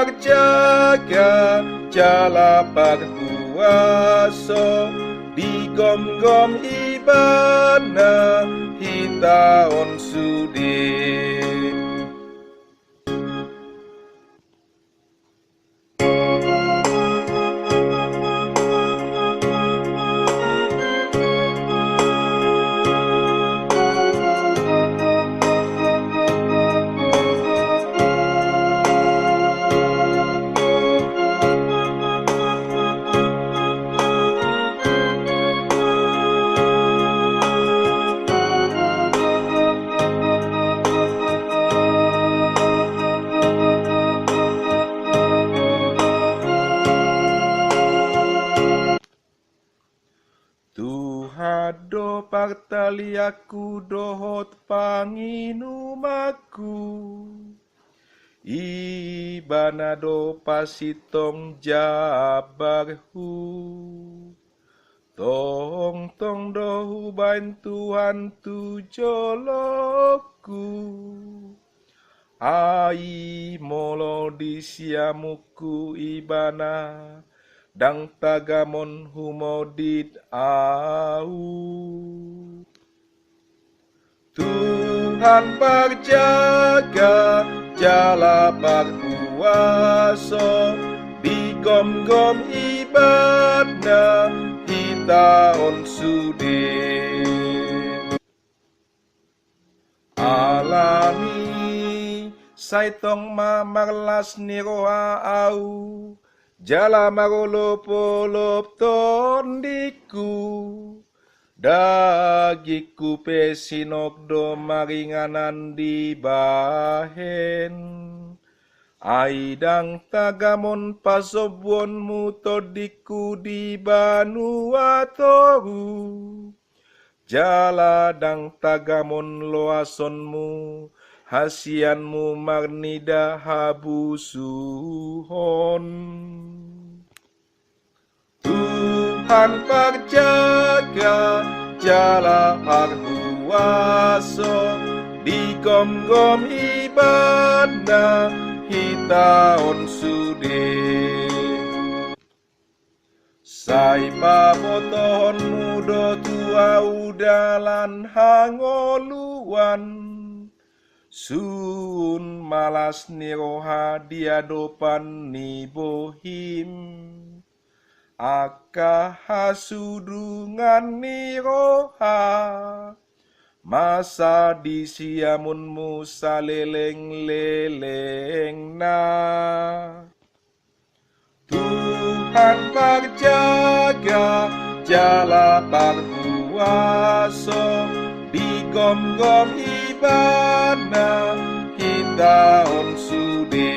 parjaga jala parhuaso digom-gom ibana hitaon sudi. Tuhado partaliaku dohot panginumaku ibanado pasitong jabarhu tong dohu bain Tuhan tu joloku ai molo disiamuku ibana dang tagamon humodit au. Tuhan parjaga jala parhuaso digom-gom ibana hitaon sudi. Alami saitong mamarlas ni roha au jala marolop-olop tondiku dagiku pesinok do maringanan di bahen aidang tagamon pasobwon mutodiku di banua toru jala dang tagamon loasonmu hasianmu marnida habusuhon. Tuhan parjaga jala parhuaso digom-gom ibana hitaon sudi. Sai papotohon mudo tua udalan hangoluan sun malas niroha diadopan ni bohim aka hasudungan niroha masa disiamunmu saleleng-leleng na. Tuhan parjaga jala parhuaso digom-gom ibana hitaon sudi.